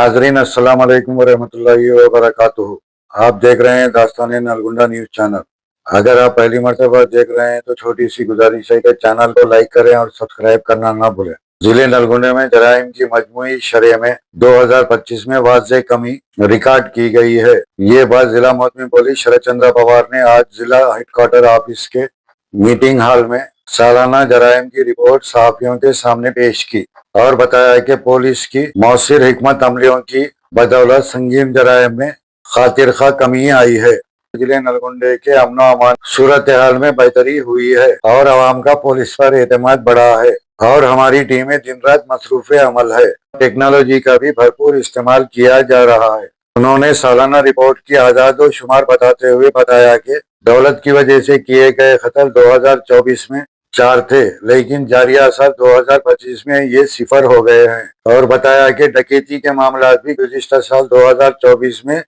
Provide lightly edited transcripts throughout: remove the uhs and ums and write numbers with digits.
नाजरीन अस्सलाम वालेकुम वरहमतुल्लाहि वबरकातुहू। आप देख रहे हैं दास्तान नलगुंडा न्यूज चैनल। अगर आप पहली मर्तबा देख रहे हैं तो छोटी सी गुजारिश है कि चैनल को लाइक करें और सब्सक्राइब करना ना भूलें। जिले नलगुंडे में जराइम की मजमूई शरह में 2025 में वाज़ेह कमी रिकॉर्ड की गई है। ये बात जिला मोहतमी पुलिस शरद चंद्र पवार ने आज जिला हेडक्वार्टर ऑफिस के मीटिंग हॉल में सालाना जराइम की रिपोर्ट सहाफियों के सामने पेश की और बताया कि पुलिस की मौसर हिकमत अमलियों की बदौलत संगीन जराइम में खातिर खा कमी आई है। जिले नलगुंडे के अमन अमान सूरत हाल में बेहतरी हुई है और आवाम का पुलिस पर एतमाद बढ़ा है और हमारी टीमें दिन रात मसरूफ अमल है। टेक्नोलॉजी का भी भरपूर इस्तेमाल किया जा रहा है। उन्होंने सालाना रिपोर्ट की आदाद और शुमार बताते हुए बताया कि दौलत की वजह से किए गए कत्ल 2024 में 4 थे, लेकिन जारिया साल 2025 में ये 0 हो गए हैं और बताया कि डकैती के मामला भी गुज़िश्ता साल 2024 में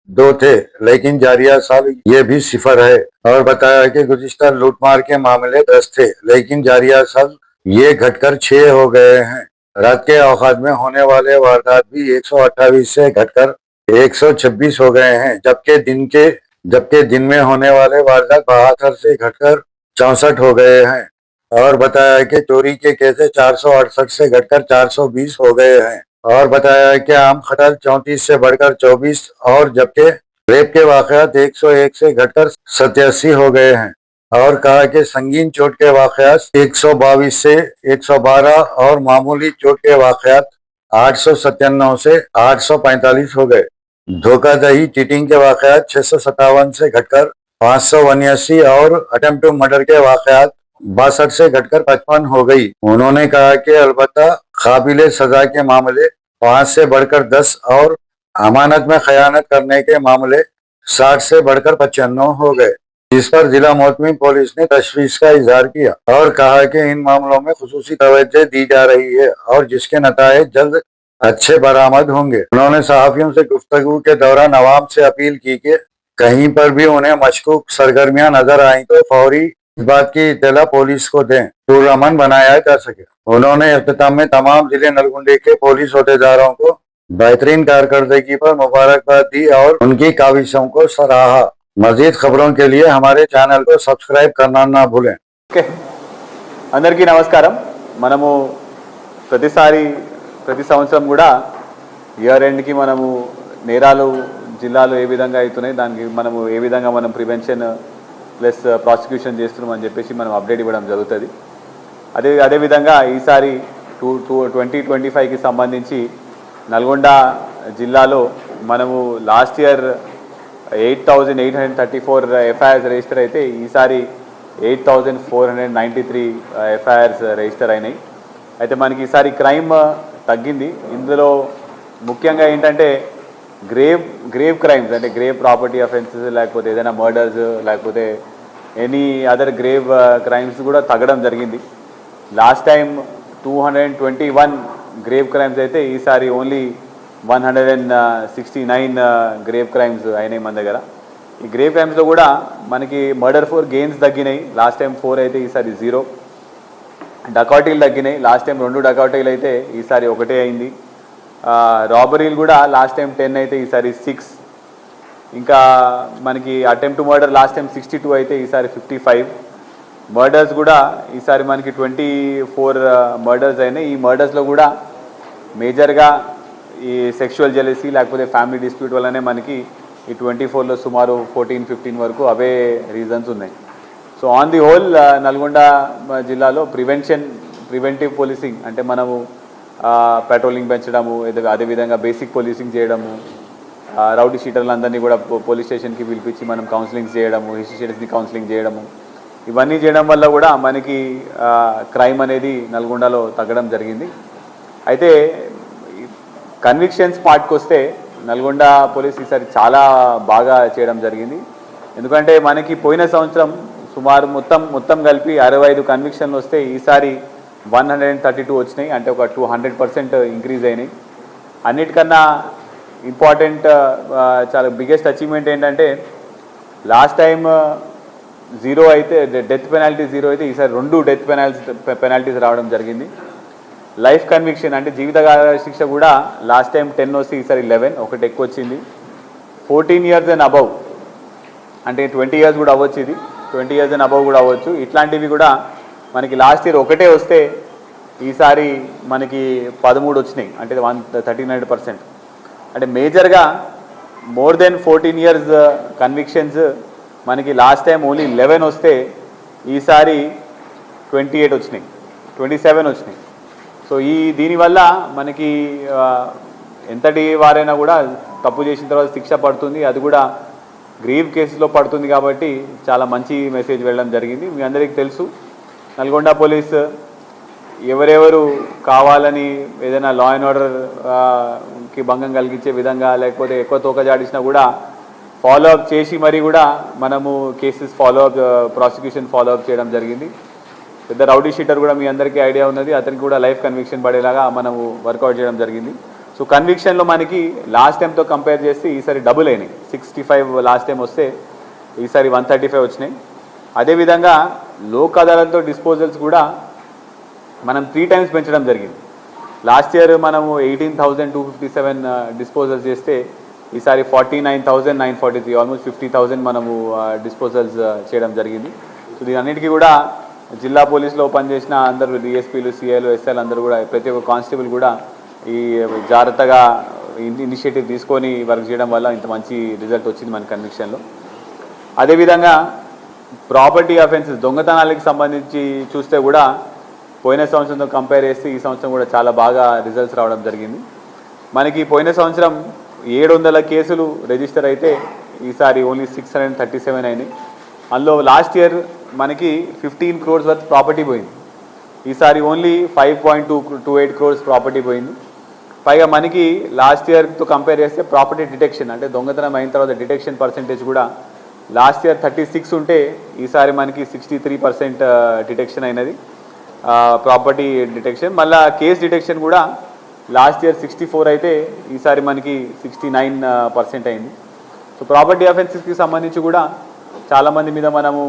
2 थे, लेकिन जारिया साल ये भी 0 है और बताया कि गुज़िश्ता लूटमार के मामले 10 थे, लेकिन जारिया साल ये घटकर 6 हो गए हैं। रात के औकात में होने वाले वारदात भी 128 से घटकर 126 हो गए हैं, जबकि दिन में होने वाले वारदात 72 से घटकर 64 हो गए हैं और बताया कि चोरी के केसेस 468 से घटकर 420 हो गए हैं और बताया कि आम खतल 34 से बढ़कर 24 और जबकि रेप के वाकयात 101 से घटकर 87 हो गए हैं और कहा कि संगीन चोट के वाकयात 122 से 112 और मामूली चोट के वाकयात 897 से 845 हो गए। धोखाधड़ी चीटिंग के वाकयात 657 से घटकर 579 और अटेम्प्ट टू मर्डर के वाकयात 62 से घटकर 55 हो गई। उन्होंने कहा कि अलबत्ता काबिले सजा के मामले 5 से बढ़कर 10 और अमानत में खयानत करने के मामले 60 से बढ़कर 95 हो गए, जिस पर जिला मोहतमी पुलिस ने तशवीश का इजहार किया और कहा कि इन मामलों में खुसूसी तवज्जो दी जा रही है और जिसके नतायज जल्द अच्छे बरामद होंगे। उन्होंने सहाफियों से गुफ्तगू के दौरान अवाम से अपील की कि कहीं पर भी उन्हें मशकूक सरगर्मियां नजर आई तो फौरी इस बात की इत्तला पुलिस को दें, पुरअमन बनाया जा सके। उन्होंने इख्तिताम में तमाम जिले नलगुंडे के पुलिस अहदेदारों को बेहतरीन कारकर्दगी पर मुबारकबाद दी और उनकी काविशों को सराहा। मजीद खबरों के लिए हमारे चैनल को सब्सक्राइब करना ना भूलें। అందరికీ నమస్కారం। మనము ప్రతి సంవత్సరం కూడా ఇయర్ ఎండ్కి మనము నేరాలు జిల్లాలో ఏ విధంగా అవుతున్నాయి, దానికి మనము ఏ విధంగా మనం ప్రివెన్షన్ ప్లస్ ప్రాసిక్యూషన్ చేస్తున్నామని చెప్పేసి మనం అప్డేట్ ఇవ్వడం జరుగుతుంది. అదేవిధంగా ఈసారి 2025కి సంబంధించి నల్గొండ జిల్లాలో మనము లాస్ట్ ఇయర్ 8834 ఎఫ్ఐఆర్స్ రిజిస్టర్ అయితే ఈసారి 8493 ఎఫ్ఐఆర్స్ రిజిస్టర్ అయినాయి. అయితే మనకి ఈసారి క్రైమ్ తగ్గింది. ఇందులో ముఖ్యంగా ఏంటంటే గ్రేవ్ క్రైమ్స్ అంటే గ్రేవ్ ప్రాపర్టీ అఫెన్సెస్, లేకపోతే ఏదైనా మర్డర్స్, లేకపోతే ఎనీ అదర్ గ్రేవ్ క్రైమ్స్ కూడా తగ్గడం జరిగింది. లాస్ట్ టైం 221 గ్రేవ్ క్రైమ్స్ అయితే ఈసారి ఓన్లీ 169 గ్రేవ్ క్రైమ్స్ అయినాయి మన దగ్గర. ఈ గ్రేవ్ క్రైమ్స్లో కూడా మనకి మర్డర్ 4 గెయిన్స్ తగ్గినాయి. లాస్ట్ టైం 4 అయితే ఈసారి 0. డకౌటీలు తగ్గినాయి. లాస్ట్ టైం 2 డకౌటీలు అయితే ఈసారి 1 అయింది. రాబరీలు కూడా లాస్ట్ టైం 10 అయితే ఈసారి 6. ఇంకా మనకి attempt to murder last time 62 అయితే ఈసారి 55. మర్డర్స్ కూడా ఈసారి మనకి 24 మర్డర్స్ అయినాయి. ఈ మర్డర్స్లో కూడా మేజర్గా ఈ సెక్షువల్ జెలసీ లేకపోతే ఫ్యామిలీ డిస్ప్యూట్ వల్లనే మనకి ఈ 24లో సుమారు 14-15 వరకు అవే రీజన్స్ ఉన్నాయి. So on the whole Nalgonda జిల్లాలో ప్రివెంటివ్ పోలీసింగ్ అంటే మనము పెట్రోలింగ్ పెంచడము, అదేవిధంగా బేసిక్ పోలీసింగ్ చేయడము, రౌడీ షీటర్లందరినీ కూడా పోలీస్ స్టేషన్కి పిలిపించి మనం కౌన్సిలింగ్ చేయడము, హిస్టరీ కౌన్సిలింగ్ చేయడము, ఇవన్నీ చేయడం వల్ల కూడా మనకి క్రైమ్ అనేది నల్గొండలో తగ్గడం జరిగింది. అయితే కన్విక్షన్స్ పార్ట్కి వస్తే నల్గొండ పోలీస్ ఈసారి చాలా బాగా చేయడం జరిగింది. ఎందుకంటే మనకి పోయిన సంవత్సరం సుమారు మొత్తం కలిపి 65 కన్విక్షన్లు వస్తే ఈసారి 132 వచ్చినాయి. అంటే ఒక 200% ఇంక్రీజ్ అయినాయి. అన్నిటికన్నా ఇంపార్టెంట్ చాలా బిగ్గెస్ట్ అచీవ్మెంట్ ఏంటంటే లాస్ట్ టైం 0 అయితే డెత్ పెనాల్టీ 0 అయితే ఈసారి 2 డెత్ పెనాల్టీస్ రావడం జరిగింది. లైఫ్ కన్విక్షన్ అంటే జీవితకాల శిక్ష కూడా లాస్ట్ టైం 10 వస్తే ఈసారి 11, ఒకటి ఎక్కువ వచ్చింది. 14 years అండ్ అబవ్ అంటే 20 years కూడా అవ్వచ్చు, ఇది 20 years అండ్ అబవ్ కూడా అవ్వచ్చు. ఇట్లాంటివి కూడా మనకి లాస్ట్ ఇయర్ ఒకటే వస్తే ఈసారి మనకి 13 వచ్చినాయి, అంటే 39%. అంటే మేజర్గా మోర్ దెన్ 14 years కన్విక్షన్స్ మనకి లాస్ట్ టైం ఓన్లీ 11 వస్తే ఈసారి 28 వచ్చినాయి, 27 వచ్చినాయి. సో దీనివల్ల మనకి ఎంతటి వారైనా కూడా తప్పు చేసిన తర్వాత శిక్ష పడుతుంది, అది కూడా గ్రీవ్ కేసులో పడుతుంది. కాబట్టి చాలా మంచి మెసేజ్ వెళ్ళడం జరిగింది. మీ అందరికీ తెలుసు నల్గొండ పోలీస్ ఎవరెవరు కావాలని ఏదైనా లా అండ్ ఆర్డర్కి భంగం కలిగించే విధంగా లేకపోతే ఎక్కువ తోకజాడిసినా కూడా ఫాలోఅప్ చేసి మరీ కూడా మనము కేసెస్ ప్రాసిక్యూషన్ ఫాలోఅప్ చేయడం జరిగింది. పెద్ద రౌడీ షీటర్ కూడా మీ అందరికీ ఐడియా ఉన్నది, అతనికి కూడా లైఫ్ కన్విక్షన్ పడేలాగా మనము వర్కౌట్ చేయడం జరిగింది. సో కన్విక్షన్లో మనకి లాస్ట్ టైంతో కంపేర్ చేస్తే ఈసారి డబుల్ అయినాయి. 65 లాస్ట్ టైం వస్తే ఈసారి 135 వచ్చినాయి. అదేవిధంగా లోక్ అదాలత్తో డిస్పోజల్స్ కూడా మనం 3 times పెంచడం జరిగింది. లాస్ట్ ఇయర్ మనము 18,257 డిస్పోజల్స్ చేస్తే ఈసారి 49,943, ఆల్మోస్ట్ 50,000 మనము డిస్పోజల్స్ చేయడం జరిగింది. సో దీని అన్నిటికీ కూడా జిల్లా పోలీసులో పనిచేసిన అందరూ డిఎస్పీలు, సిఐలు, ఎస్ఐలు అందరూ కూడా ప్రతి ఒక్క కానిస్టేబుల్ కూడా ఈ జాగ్రత్తగా ఇనిషియేటివ్ తీసుకొని వర్క్ చేయడం వల్ల ఇంత మంచి రిజల్ట్ వచ్చింది మన కన్విక్షన్లో. అదేవిధంగా ప్రాపర్టీ అఫెన్సెస్ దొంగతనాలకు సంబంధించి చూస్తే కూడా పోయిన సంవత్సరంతో కంపేర్ చేస్తే ఈ సంవత్సరం కూడా చాలా బాగా రిజల్ట్స్ రావడం జరిగింది. మనకి పోయిన సంవత్సరం 700 కేసులు రిజిస్టర్ అయితే ఈసారి ఓన్లీ 637 అయినాయి. అందులో లాస్ట్ ఇయర్ మనకి 15 crores వర్త్ ప్రాపర్టీ పోయింది, ఈసారి ఓన్లీ 5.28 crores ప్రాపర్టీ పోయింది. పైగా మనకి లాస్ట్ ఇయర్తో కంపేర్ చేస్తే ప్రాపర్టీ డిటెక్షన్ అంటే దొంగతనం అయిన తర్వాత డిటెక్షన్ పర్సెంటేజ్ కూడా లాస్ట్ ఇయర్ 36 ఉంటే ఈసారి మనకి 63% డిటెక్షన్ అయినది ప్రాపర్టీ డిటెక్షన్. మళ్ళీ కేస్ డిటెక్షన్ కూడా లాస్ట్ ఇయర్ 64 అయితే ఈసారి మనకి 69% అయింది. సో ప్రాపర్టీ అఫెన్సెస్కి సంబంధించి కూడా చాలామంది మీద మనము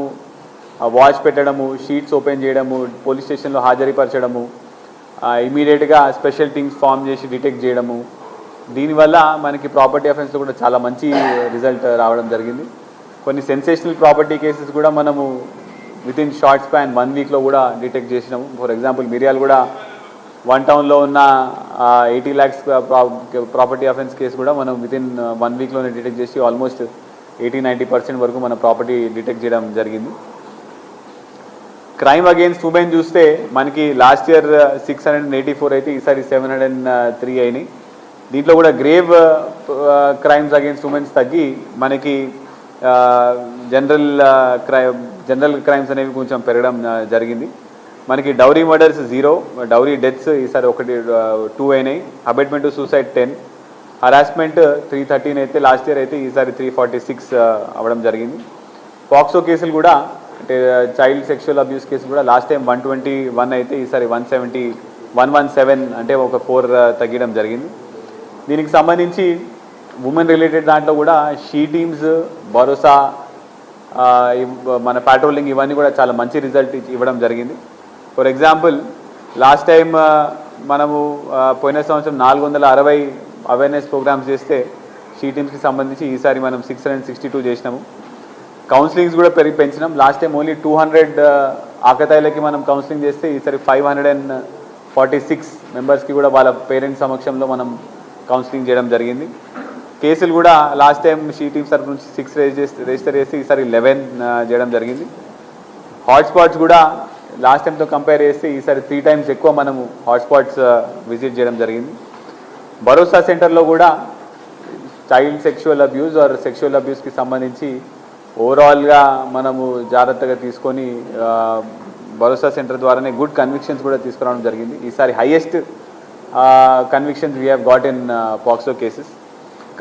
వాచ్ పెట్టడము, షీట్స్ ఓపెన్ చేయడము, పోలీస్ స్టేషన్లో హాజరుపరచడము, ఇమీడియట్గా స్పెషల్ టీమ్స్ ఫామ్ చేసి డిటెక్ట్ చేయడము, దీనివల్ల మనకి ప్రాపర్టీ అఫెన్స్లో కూడా చాలా మంచి రిజల్ట్ రావడం జరిగింది. కొన్ని సెన్సేషనల్ ప్రాపర్టీ కేసెస్ కూడా మనము వితిన్ షార్ట్ స్పాన్ 1 weekలో కూడా డిటెక్ట్ చేసినాము. ఫర్ ఎగ్జాంపుల్ మిర్యాల కూడా 1 townలో ఉన్న 80 lakhs ప్రాపర్టీ అఫెన్స్ కేసు కూడా మనం వితిన్ 1 weekలోనే డిటెక్ట్ చేసి ఆల్మోస్ట్ 80-90% వరకు మన ప్రాపర్టీ డిటెక్ట్ చేయడం జరిగింది. క్రైమ్ అగెయిన్స్ట్ ఉమెన్ చూస్తే మనకి లాస్ట్ ఇయర్ 684 అయితే ఈసారి 703 అయినాయి. దీంట్లో కూడా గ్రేవ్ క్రైమ్స్ అగెయిన్స్ట్ ఉమెన్స్ తగ్గి మనకి జనరల్ క్రైమ్స్ అనేవి కొంచెం పెరగడం జరిగింది. మనకి డౌరీ మర్డర్స్ 0, డౌరీ డెత్స్ ఈసారి 2 అయినాయి. అబెట్మెంట్ టు సూసైడ్ 10, హరాస్మెంట్ 313 అయితే లాస్ట్ ఇయర్ అయితే ఈసారి 346 అవ్వడం జరిగింది. పాక్సో కేసులు కూడా అంటే చైల్డ్ సెక్షువల్ అబ్యూస్ కేసులు కూడా లాస్ట్ టైం 121 అయితే ఈసారి 117 అంటే ఒక 4 తగ్గడం జరిగింది. దీనికి సంబంధించి ఉమెన్ రిలేటెడ్ దాంట్లో కూడా షీ టీమ్స్, భరోసా, మన పాట్రోలింగ్ ఇవన్నీ కూడా చాలా మంచి రిజల్ట్ ఇవ్వడం జరిగింది. ఫర్ ఎగ్జాంపుల్ లాస్ట్ టైం మనము పోయిన సంవత్సరం 460 అవేర్నెస్ ప్రోగ్రామ్స్ చేస్తే షీ టీమ్స్కి సంబంధించి ఈసారి మనం 662 చేసినాము. కౌన్సిలింగ్స్ కూడా పెంచినాం. లాస్ట్ టైం ఓన్లీ 200 ఆకతాయిలకి మనం కౌన్సిలింగ్ చేస్తే ఈసారి 546 మెంబర్స్కి కూడా వాళ్ళ పేరెంట్స్ సమక్షంలో మనం కౌన్సిలింగ్ చేయడం జరిగింది. కేసులు కూడా లాస్ట్ టైం షీ టీమ్స్ తరఫు నుంచి 6 రిజిస్టర్ చేసి ఈసారి 11 చేయడం జరిగింది. హాట్స్పాట్స్ కూడా లాస్ట్ టైంతో కంపేర్ చేస్తే ఈసారి 3 times ఎక్కువ మనము హాట్స్పాట్స్ విజిట్ చేయడం జరిగింది. భరోసా సెంటర్లో కూడా child sexual abuse or sexual అబ్యూస్కి సంబంధించి ఓవరాల్గా మనము జాగ్రత్తగా తీసుకొని భరోసా సెంటర్ ద్వారానే గుడ్ కన్విక్షన్స్ కూడా తీసుకురావడం జరిగింది. ఈసారి highest convictions we have got in POCSO cases.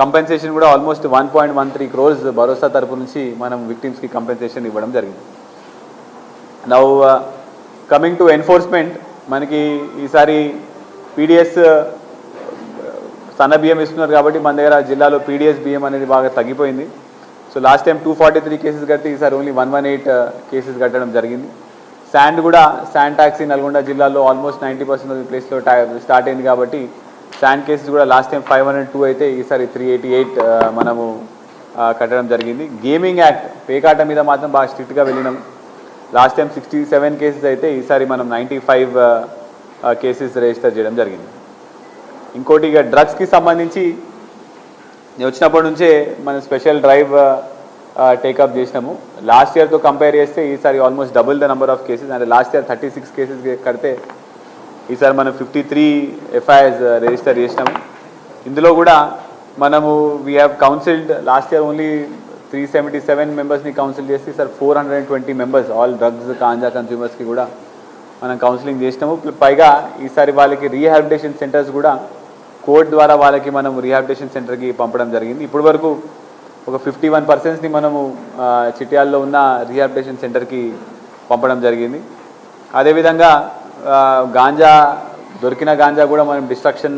Compensation కూడా ఆల్మోస్ట్ 1.13 crores భరోసా తరపు నుంచి మనం విక్టిమ్స్కి కంపెన్సేషన్ ఇవ్వడం జరిగింది. నౌ కమింగ్ టు ఎన్ఫోర్స్మెంట్, మనకి ఈసారి పీడిఎస్ సన్న బియ్యం ఇస్తున్నారు కాబట్టి మన దగ్గర జిల్లాలో పీడిఎస్ బియ్యం అనేది బాగా తగ్గిపోయింది. సో లాస్ట్ టైం 243 కేసెస్ కడితే ఈసారి ఓన్లీ 118 కేసెస్ కట్టడం జరిగింది. శాండ్ కూడా శాండ్ ట్యాక్సీ నల్గొండ జిల్లాలో ఆల్మోస్ట్ 90% ఆఫ్ ది ప్లేస్లో స్టార్ట్ అయింది కాబట్టి శాండ్ కేసెస్ కూడా లాస్ట్ టైం 502 అయితే ఈసారి 388 మనము కట్టడం జరిగింది. గేమింగ్ యాక్ట్ పేకాట మీద మాత్రం బాగా స్ట్రిక్ట్గా వెళ్ళినాం. లాస్ట్ టైం 67 కేసెస్ అయితే ఈసారి మనం 95 కేసెస్ రిజిస్టర్ చేయడం జరిగింది. ఇంకోటి ఇక డ్రగ్స్కి సంబంధించి నేను వచ్చినప్పటి నుంచే మనం స్పెషల్ డ్రైవ్ టేకప్ చేసినాము. లాస్ట్ ఇయర్తో కంపేర్ చేస్తే ఈసారి almost double the number of cases. అంటే లాస్ట్ ఇయర్ 36 కేసెస్ కడితే ఈసారి మనం 53 ఎఫ్ఐఆర్స్ రిజిస్టర్ చేసినాము. ఇందులో కూడా మనము we have counselled last year only 377 మెంబర్స్ని కౌన్సిల్ చేసి ఈసారి 420 మెంబర్స్ ఆల్ డ్రగ్స్ గాంజా కన్స్యూమర్స్కి కూడా మనం కౌన్సిలింగ్ చేసినాము. పైగా ఈసారి వాళ్ళకి రీహాబిలిటేషన్ సెంటర్స్ కూడా కోర్ట్ ద్వారా వాళ్ళకి మనం రీహాబిలిటేషన్ సెంటర్కి పంపడం జరిగింది. ఇప్పటి వరకు ఒక 51%ని మనము చిట్యాల్లో ఉన్న రీహాబిలిటేషన్ సెంటర్కి పంపడం జరిగింది. అదేవిధంగా గాంజా దొరికిన గాంజా కూడా మనం డిస్ట్రక్షన్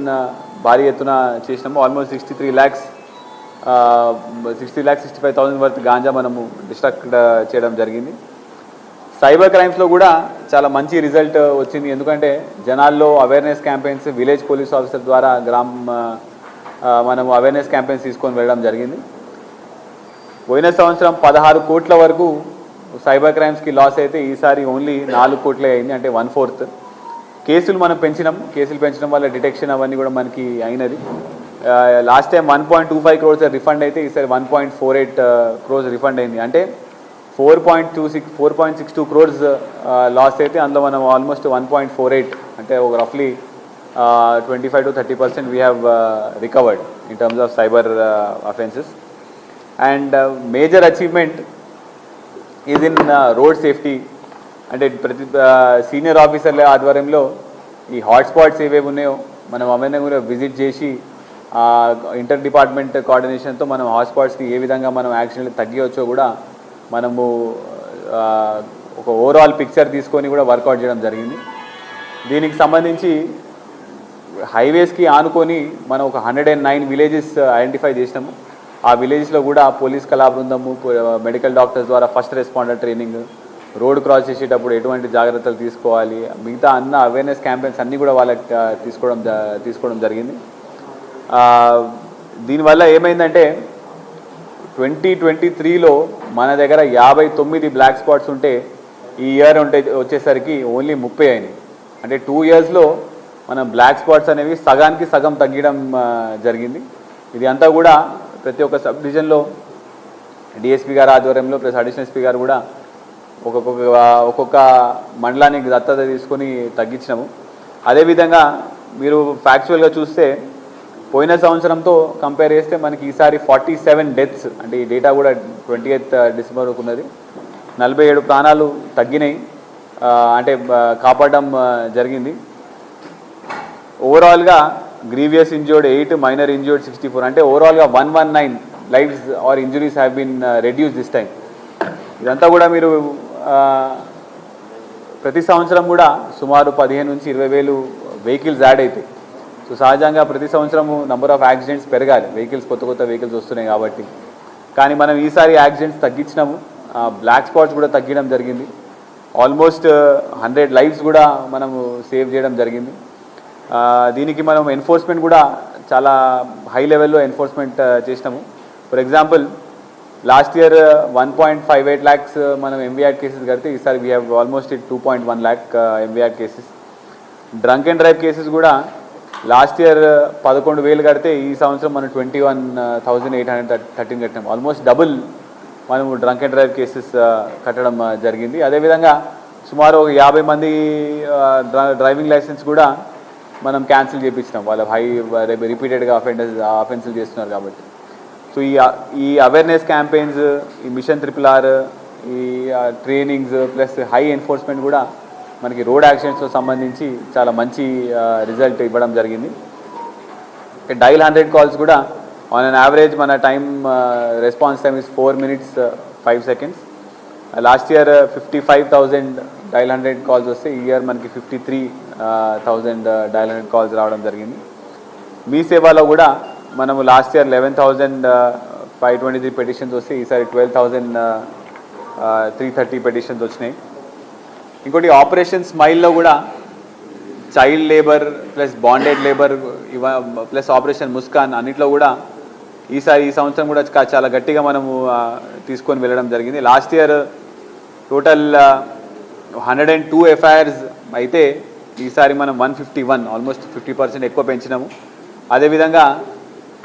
భారీ ఎత్తున చేసినాము. ఆల్మోస్ట్ 60,65,000 వర్త్ గాంజా మనము డిస్ట్రక్ట్ చేయడం జరిగింది. సైబర్ క్రైమ్స్లో కూడా చాలా మంచి రిజల్ట్ వచ్చింది. ఎందుకంటే జనాల్లో awareness campaigns village police officer ద్వారా మనము అవేర్నెస్ క్యాంపెయిన్స్ తీసుకొని వెళ్ళడం జరిగింది. పోయిన సంవత్సరం 16 కోట్ల వరకు సైబర్ క్రైమ్స్కి లాస్ అయితే ఈసారి ఓన్లీ 4 కోట్లే అయింది, అంటే 1/4. కేసులు మనం కేసులు పెంచడం వల్ల డిటెక్షన్ అవన్నీ కూడా మనకి అయినది. లాస్ట్ టైం 1.25 crores రిఫండ్ అయితే ఈసారి 1.48 crores రిఫండ్ అయింది. అంటే 4.62 crores లాస్ అయితే అందులో మనం ఆల్మోస్ట్ 1.48 అంటే ఒక రఫ్లీ 25 to 30% we have recovered in terms of cyber offences. And major achievement is in road safety. అంటే ప్రతి సీనియర్ ఆఫీసర్ల ఆధ్వర్యంలో ఈ హాట్స్పాట్స్ ఏవేవి ఉన్నాయో మనం అవన్నీ కూడా విజిట్ చేసి ఇంటర్ డిపార్ట్మెంట్ కోఆర్డినేషన్తో మనం హాట్స్పాట్స్కి ఏ విధంగా మనం యాక్షన్లు తగ్గించవచ్చో కూడా మనము ఒక ఓవరాల్ పిక్చర్ తీసుకొని కూడా వర్కౌట్ చేయడం జరిగింది. దీనికి సంబంధించి హైవేస్కి ఆనుకొని మనం ఒక 109 విలేజెస్ ఐడెంటిఫై చేసినాము. ఆ విలేజ్లో కూడా పోలీస్ కళా బృందము, మెడికల్ డాక్టర్స్ ద్వారా first responder training, road cross చేసేటప్పుడు ఎటువంటి జాగ్రత్తలు తీసుకోవాలి, మిగతా అన్న అవేర్నెస్ క్యాంపెయిన్స్ అన్నీ కూడా వాళ్ళకి తీసుకోవడం జరిగింది. దీనివల్ల ఏమైందంటే 2023లో మన దగ్గర 59 బ్లాక్ స్పాట్స్ ఉంటే ఈ ఇయర్ వచ్చేసరికి ఓన్లీ 30 అయినాయి. అంటే 2 yearsలో మన బ్లాక్ స్పాట్స్ అనేవి సగానికి సగం తగ్గడం జరిగింది. ఇది అంతా కూడా ప్రతి ఒక్క సబ్ డివిజన్లో డిఎస్పీ గారి ఆధ్వర్యంలో ప్లస్ అడిషనల్ ఎస్పీ గారు కూడా ఒక్కొక్క మండలానికి దత్తత తీసుకొని తగ్గించినాము. అదేవిధంగా మీరు ఫ్యాక్చువల్గా చూస్తే పోయిన సంవత్సరంతో కంపేర్ చేస్తే మనకి ఈసారి 47 డెత్స్, అంటే ఈ డేటా కూడా 28th December ఉన్నది. 47 ప్రాణాలు తగ్గినాయి, అంటే కాపాడడం జరిగింది. ఓవరాల్గా గ్రీవియస్ ఇంజర్డ్ 8, మైనర్ ఇంజర్డ్ 64, అంటే ఓవరాల్గా 119 lives or injuries have been reduce this time. ఇదంతా కూడా మీరు ప్రతి సంవత్సరం కూడా సుమారు 15 నుంచి 20,000 వెహికల్స్ యాడ్ అవుతాయి. సో సహజంగా ప్రతి సంవత్సరము నెంబర్ ఆఫ్ యాక్సిడెంట్స్ పెరగాలి, కొత్త వెహికల్స్ వస్తున్నాయి కాబట్టి. కానీ మనం ఈసారి యాక్సిడెంట్స్ తగ్గించినాము, బ్లాక్ స్పాట్స్ కూడా తగ్గడం జరిగింది. ఆల్మోస్ట్ 100 లైఫ్స్ కూడా మనము సేవ్ చేయడం జరిగింది. దీనికి మనం ఎన్ఫోర్స్మెంట్ కూడా చాలా హై లెవెల్లో ఎన్ఫోర్స్మెంట్ చేసినాము. For example last year 1.58 lakhs మనం ఎంవీఆర్ కేసెస్ కడితే ఈసారి we have almost 2.1 lakh MVR cases. Drunk and drive cases కూడా లాస్ట్ ఇయర్ 11,000 కడితే ఈ సంవత్సరం మనం 21,813 కట్టినాం. ఆల్మోస్ట్ డబుల్ మనము డ్రంక్ అండ్ డ్రైవ్ కేసెస్ కట్టడం జరిగింది. అదేవిధంగా సుమారు 50 మంది డ్రైవింగ్ లైసెన్స్ కూడా మనం క్యాన్సిల్ చేయించినాం, వాళ్ళ రిపీటెడ్గా అఫెన్సులు చేస్తున్నారు కాబట్టి. సో ఈ అవేర్నెస్ క్యాంపెయిన్స్, ఈ మిషన్ RRR, ఈ ట్రైనింగ్స్ ప్లస్ హై ఎన్ఫోర్స్మెంట్ కూడా మనకి రోడ్ యాక్సిడెంట్స్తో సంబంధించి చాలా మంచి రిజల్ట్ ఇవ్వడం జరిగింది. డైల్ 100 calls కూడా ఆన్ అన్ యావరేజ్ మన response time is 4 minutes 5 seconds. Last year 55,000 dial 100 calls వస్తే ఈ ఇయర్ మనకి 53,000 డైల్ 100 calls రావడం జరిగింది. మీ సేవలో కూడా మనము లాస్ట్ ఇయర్ 11,523 పెటిషన్స్ వస్తే ఈసారి 12,330 పెటిషన్స్ వచ్చినాయి. ఇంకోటి ఆపరేషన్ స్మైల్లో కూడా child labour plus bonded labour plus operation Muskaan అన్నిట్లో కూడా ఈ సంవత్సరం కూడా చాలా గట్టిగా మనము తీసుకొని వెళ్ళడం జరిగింది. లాస్ట్ ఇయర్ టోటల్ 102 ఎఫ్ఐఆర్స్ అయితే ఈసారి మనం 151 ఆల్మోస్ట్ 50% ఎక్కువ పెంచినాము. అదేవిధంగా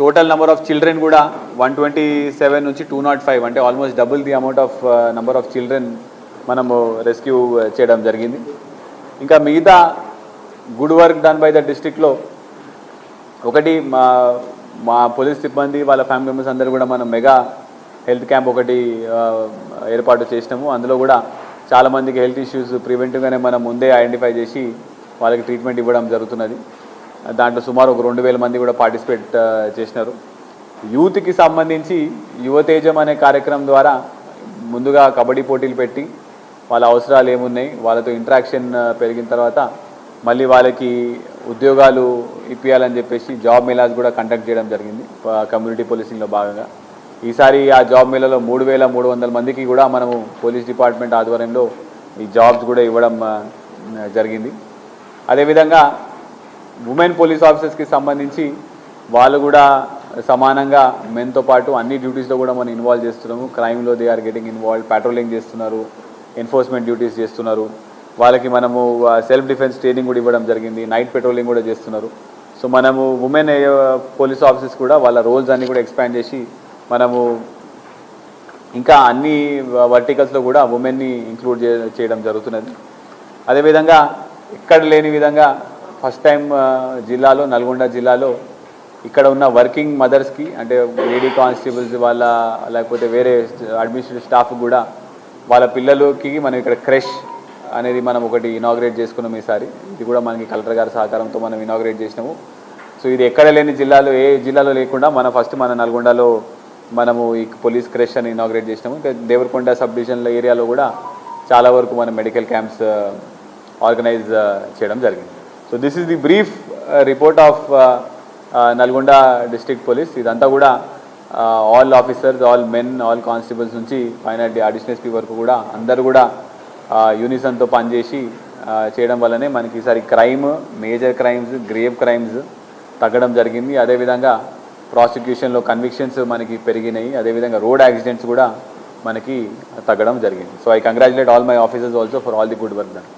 టోటల్ నెంబర్ ఆఫ్ చిల్డ్రన్ కూడా 127 నుంచి 205 అంటే almost double the amount of number of children మనము రెస్క్యూ చేయడం జరిగింది. ఇంకా మిగతా good work done by the డిస్ట్రిక్ట్లో ఒకటి మా పోలీస్ సిబ్బంది వాళ్ళ ఫ్యామిలీ మెంబర్స్ అందరూ కూడా మనం మెగా హెల్త్ క్యాంప్ ఒకటి ఏర్పాటు చేసినాము. అందులో కూడా చాలామందికి హెల్త్ ఇష్యూస్ ప్రివెంటివ్గానే మనం ముందే ఐడెంటిఫై చేసి వాళ్ళకి ట్రీట్మెంట్ ఇవ్వడం జరుగుతున్నది. దాంట్లో సుమారు ఒక 2000 మంది కూడా పార్టిసిపేట్ చేసినారు. యూత్కి సంబంధించి యువతేజం అనే కార్యక్రమం ద్వారా ముందుగా కబడ్డీ పోటీలు పెట్టి వాళ్ళ అవసరాలు ఏమున్నాయి వాళ్ళతో ఇంటరాక్షన్ పెరిగిన తర్వాత మళ్ళీ వాళ్ళకి ఉద్యోగాలు ఇప్పించాలని చెప్పేసి జాబ్ మేళాస్ కూడా కండక్ట్ చేయడం జరిగింది కమ్యూనిటీ పోలీసింగ్లో భాగంగా. ఈసారి ఆ జాబ్ మేళాలో 3300 మందికి కూడా మనము పోలీస్ డిపార్ట్మెంట్ ఆధ్వర్యంలో ఈ జాబ్స్ కూడా ఇవ్వడం జరిగింది. అదేవిధంగా ఉమెన్ పోలీస్ ఆఫీసర్స్కి సంబంధించి వాళ్ళు కూడా సమానంగా మెన్తో పాటు అన్ని డ్యూటీస్లో కూడా మనం ఇన్వాల్వ్ చేస్తున్నాము. క్రైమ్లో they are getting involve, patrolling చేస్తున్నారు, ఎన్ఫోర్స్మెంట్ డ్యూటీస్ చేస్తున్నారు. వాళ్ళకి మనము సెల్ఫ్ డిఫెన్స్ ట్రైనింగ్ కూడా ఇవ్వడం జరిగింది, నైట్ పెట్రోలింగ్ కూడా చేస్తున్నారు. సో మనము ఉమెన్ పోలీస్ ఆఫీసర్స్ కూడా వాళ్ళ రోల్స్ అన్నీ కూడా ఎక్స్పాండ్ చేసి మనము ఇంకా అన్ని వర్టికల్స్లో కూడా ఉమెన్ని ఇంక్లూడ్ చేయడం జరుగుతున్నది. అదేవిధంగా ఎక్కడ లేని విధంగా ఫస్ట్ టైం జిల్లాలో నల్గొండ జిల్లాలో ఇక్కడ ఉన్న వర్కింగ్ మదర్స్కి అంటే లేడీ కానిస్టేబుల్స్ వాళ్ళ లేకపోతే వేరే అడ్మినిస్ట్రేటివ్ స్టాఫ్ కూడా వాళ్ళ పిల్లలకి మనం ఇక్కడ క్రష్ అనేది మనం ఒకటి ఇనాగ్రేట్ చేసుకున్నాం ఈసారి. ఇది కూడా మనకి కలెక్టర్ గారి సహకారంతో మనం ఇనాగ్రేట్ చేసినాము. సో ఇది ఎక్కడ లేని జిల్లాలో ఏ జిల్లాలో లేకుండా మన నల్గొండలో మనము ఈ పోలీస్ క్రష్ అని ఇనాగ్రేట్ చేసినాము. ఇంకా దేవరకొండ సబ్ డివిజన్ల ఏరియాలో కూడా చాలా వరకు మనం మెడికల్ క్యాంప్స్ ఆర్గనైజ్ చేయడం జరిగింది. So this is the brief report of Nalgonda district police. ఇదంతా కూడా all officers, all men, all constables నుంచి పైన అడిషనల్ ఎస్పీ వరకు కూడా అందరూ కూడా యూనిసన్తో పనిచేసి చేయడం వల్లనే మనకి ఈసారి crime, major crimes, grave crimes తగ్గడం జరిగింది. అదేవిధంగా ప్రాసిక్యూషన్లో కన్విక్షన్స్ మనకి పెరిగినాయి. అదేవిధంగా రోడ్ యాక్సిడెంట్స్ కూడా మనకి తగ్గడం జరిగింది. So I congratulate all my officers also for all the good work done.